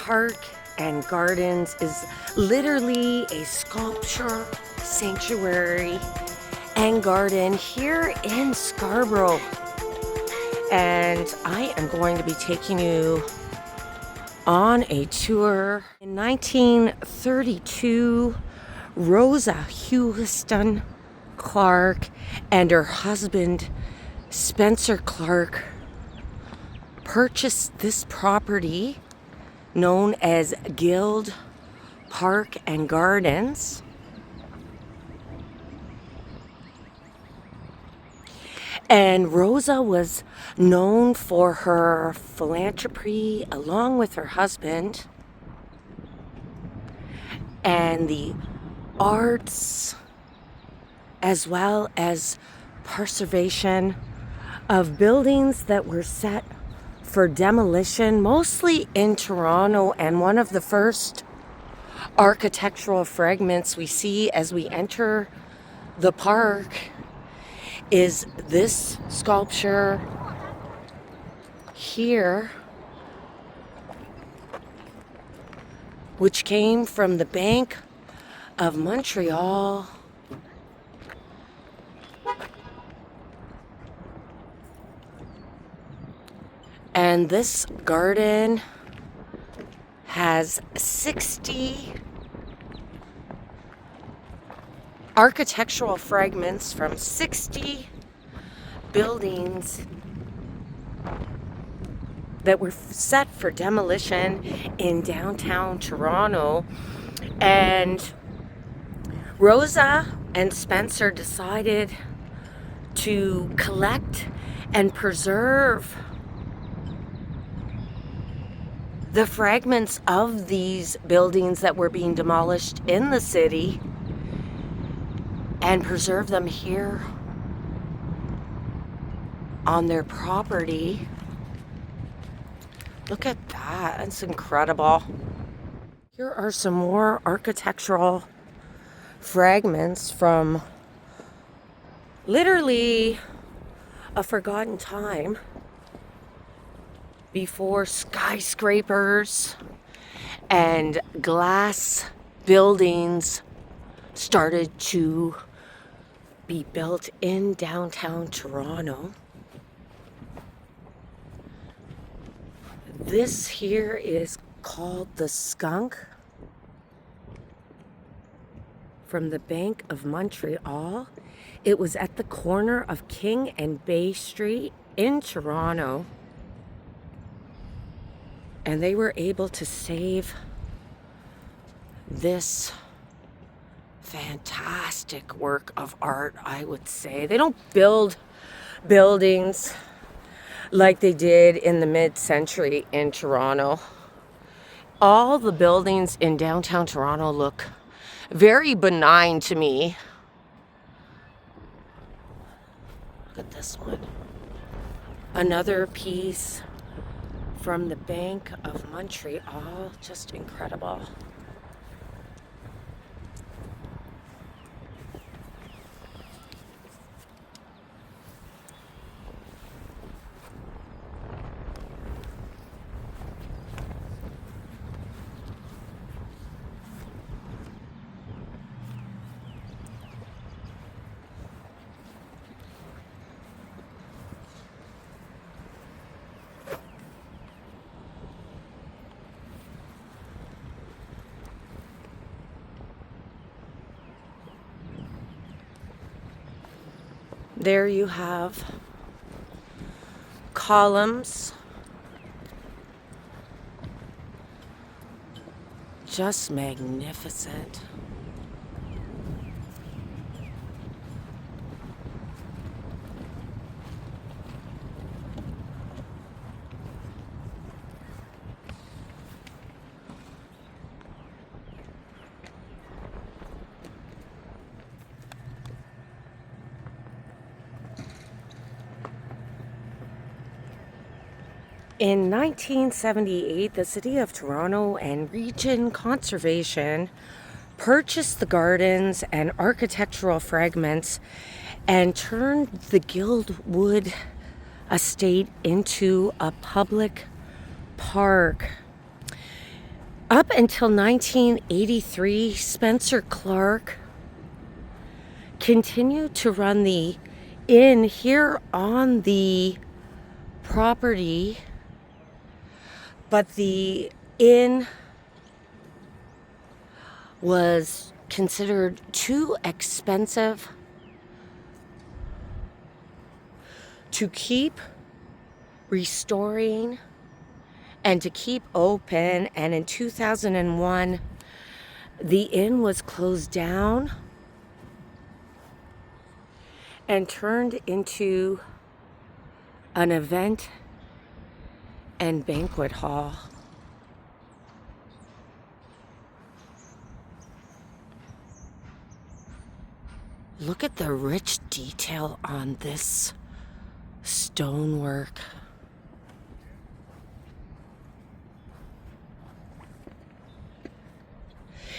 Park and Gardens is literally a sculpture sanctuary and garden here in Scarborough. And I am going to be taking you on a tour. In 1932, Rosa Houston Clark and her husband Spencer Clark purchased this property known as Guild Park and Gardens. And Rosa was known for her philanthropy along with her husband and the arts, as well as preservation of buildings that were set for demolition, mostly in Toronto. And one of the first architectural fragments we see as we enter the park is this sculpture here, which came from the Bank of Montreal. And this garden has 60 architectural fragments from 60 buildings that were set for demolition in downtown Toronto. And Rosa and Spencer decided to collect and preserve the fragments of these buildings that were being demolished in the city and preserve them here on their property. Look at that, it's incredible. Here are some more architectural fragments from literally a forgotten time before skyscrapers and glass buildings started to be built in downtown Toronto. This here is called the Skunk from the Bank of Montreal. It was at the corner of King and Bay Street in Toronto. And they were able to save this fantastic work of art, I would say. They don't build buildings like they did in the mid-century in Toronto. All the buildings in downtown Toronto look very benign to me. Look at this one. Another piece from the Bank of Montreal, just incredible. There you have columns, just magnificent. In 1978, the City of Toronto and Region Conservation purchased the gardens and architectural fragments and turned the Guildwood estate into a public park. Up until 1983, Spencer Clark continued to run the inn here on the property, but the inn was considered too expensive to keep restoring and to keep open. And in 2001, the inn was closed down and turned into an event and banquet hall. Look at the rich detail on this stonework.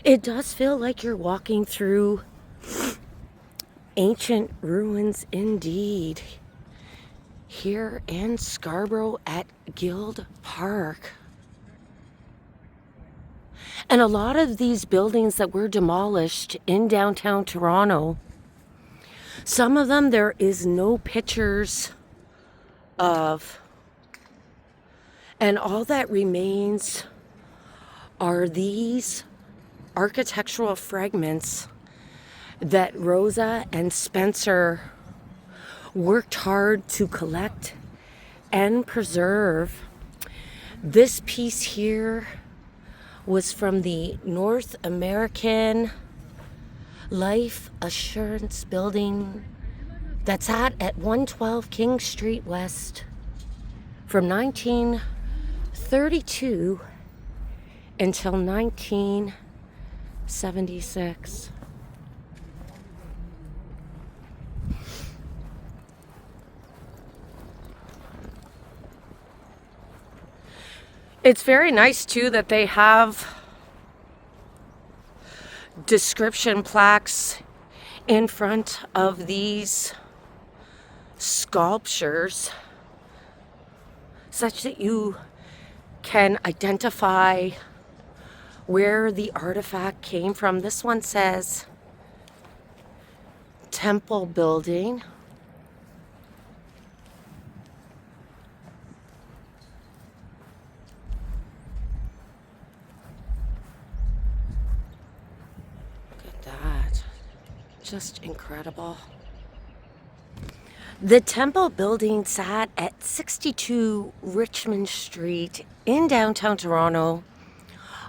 It does feel like you're walking through ancient ruins indeed, here in Scarborough at Guild Park. And a lot of these buildings that were demolished in downtown Toronto, some of them there is no pictures of, and all that remains are these architectural fragments that Rosa and Spencer worked hard to collect and preserve. This piece here was from the North American Life Assurance Building that's at 112 King Street West from 1932 until 1976. It's very nice too that they have description plaques in front of these sculptures such that you can identify where the artifact came from. This one says temple building. Just incredible. The temple building sat at 62 Richmond Street in downtown Toronto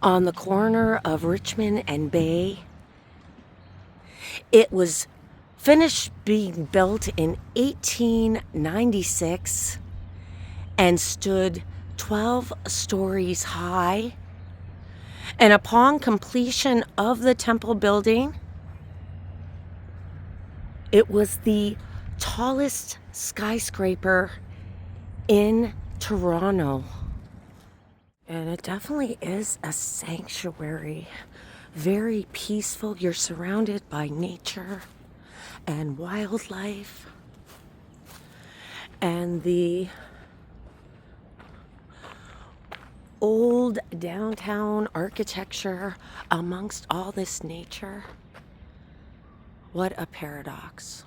on the corner of Richmond and Bay. It was finished being built in 1896 and stood 12 stories high. And upon completion of the temple building, it was the tallest skyscraper in Toronto. And it definitely is a sanctuary. Very peaceful. You're surrounded by nature and wildlife. And the old downtown architecture amongst all this nature. What a paradox.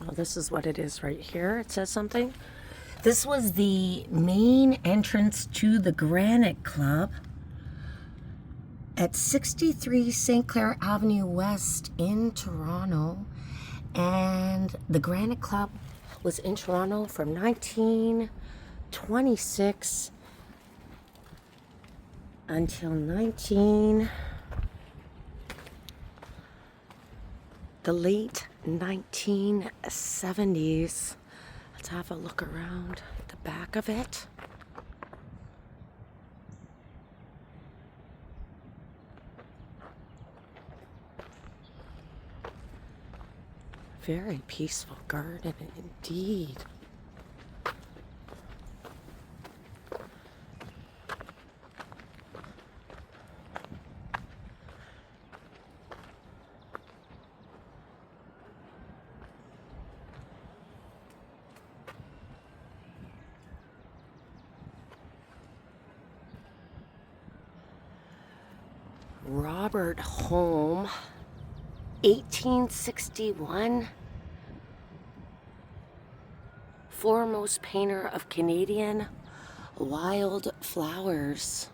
Well, this is what it is right here. It says something. This was the main entrance to the Granite Club at 63 St. Clair Avenue West in Toronto. And the Granite Club was in Toronto from 1926 until the late 1970s. Let's have a look around the back of it. Very peaceful garden indeed. Robert Home, 1861, foremost painter of Canadian wildflowers.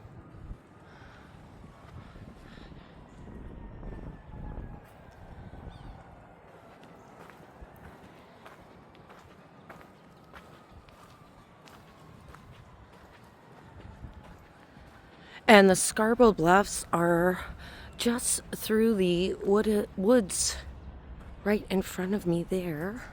And the Scarborough Bluffs are just through the woods right in front of me there.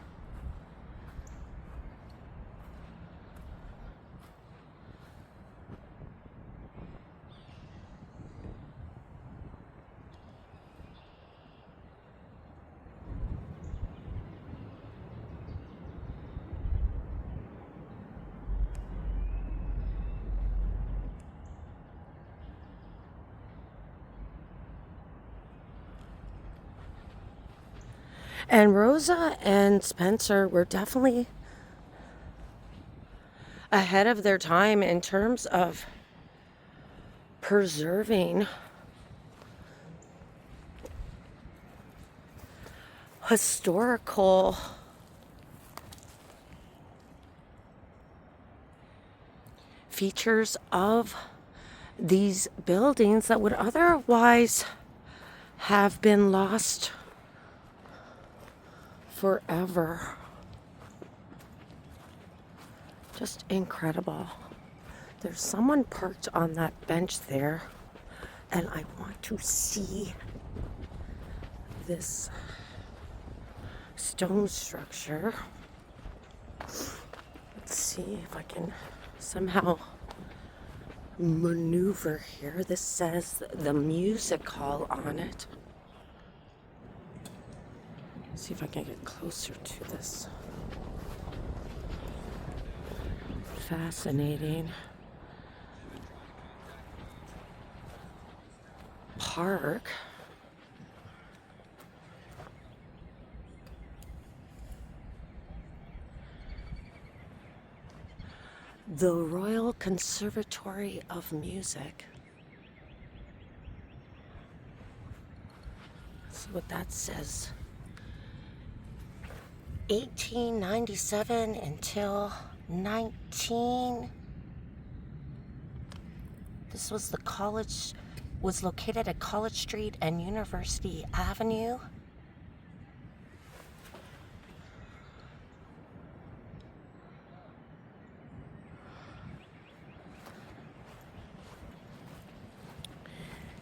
And Rosa and Spencer were definitely ahead of their time in terms of preserving historical features of these buildings that would otherwise have been lost forever. Just incredible. There's someone parked on that bench there, and I want to see this stone structure. Let's see if I can somehow maneuver here. This says the music hall on it. See if I can get closer to this. Fascinating park. The Royal Conservatory of Music. Let's see what that says. 1897 until 19. This was the college, was located at College Street and University Avenue.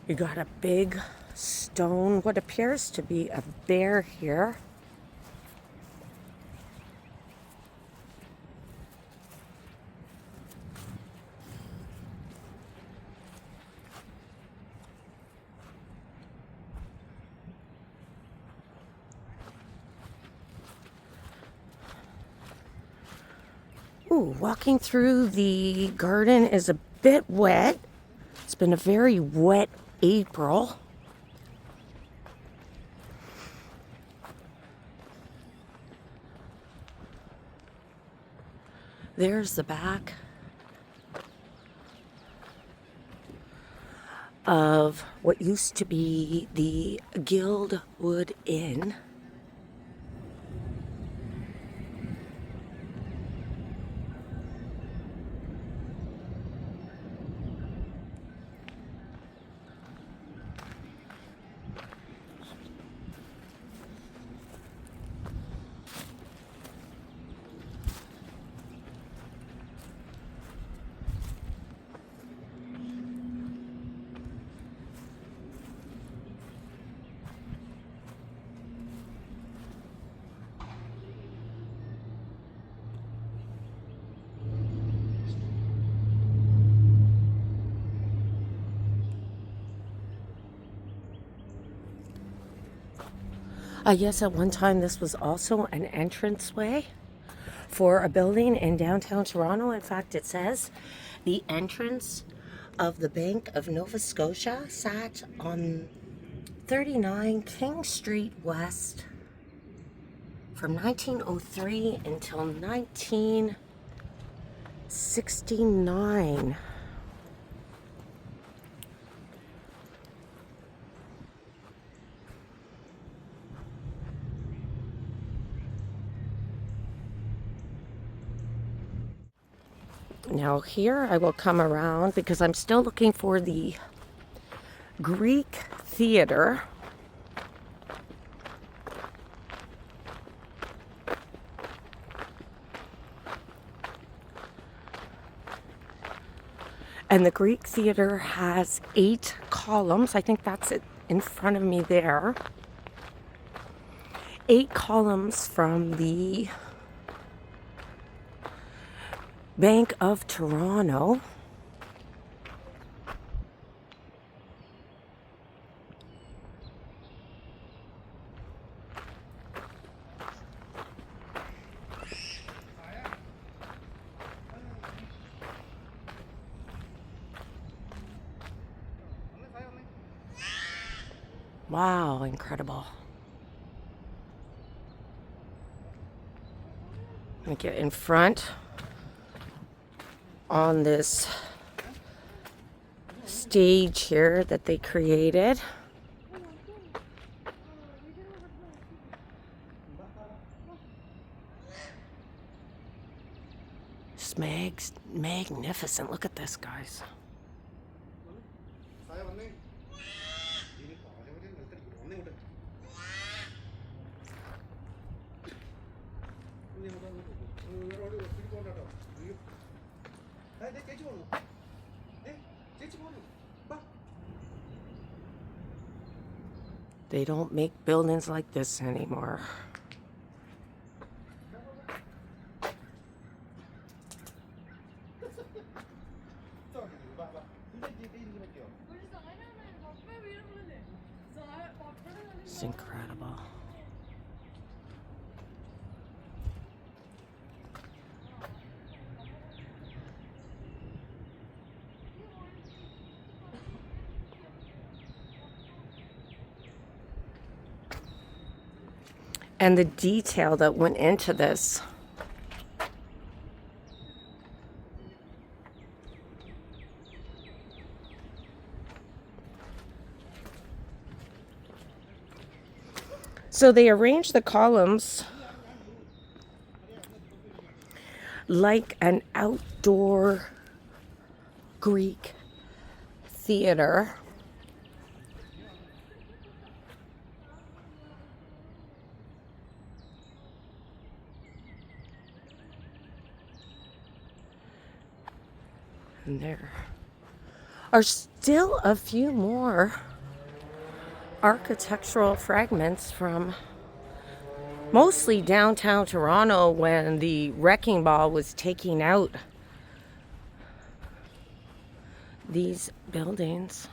You got a big stone, what appears to be a bear here. Ooh, walking through the garden is a bit wet. It's been a very wet April. There's the back of what used to be the Guildwood Inn. Yes, at one time this was also an entranceway for a building in downtown Toronto. In fact, it says the entrance of the Bank of Nova Scotia sat on 39 King Street West from 1903 until 1969. Now here I will come around because I'm still looking for the Greek theater. And the Greek theater has 8 columns. I think that's it in front of me there. 8 columns from the Bank of Toronto. Wow, incredible. Let me get in front on this stage here that they created. Just magnificent. Look at this, guys. They don't make buildings like this anymore. It's incredible. And the detail that went into this. So they arranged the columns like an outdoor Greek theater. And there are still a few more architectural fragments from mostly downtown Toronto when the wrecking ball was taking out these buildings.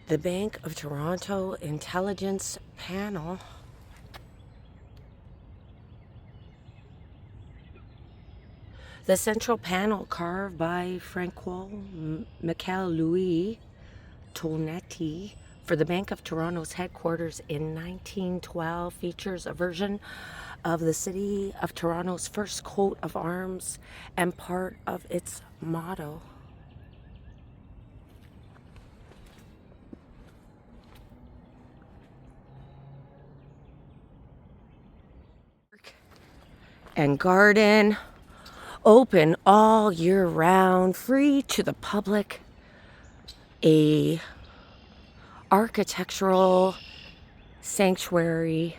The Bank of Toronto Intelligence Panel. The central panel, carved by Francois Michel Louis Tonetti for the Bank of Toronto's headquarters in 1912, features a version of the City of Toronto's first coat of arms and part of its motto. And garden, open all year round, free to the public. A architectural sanctuary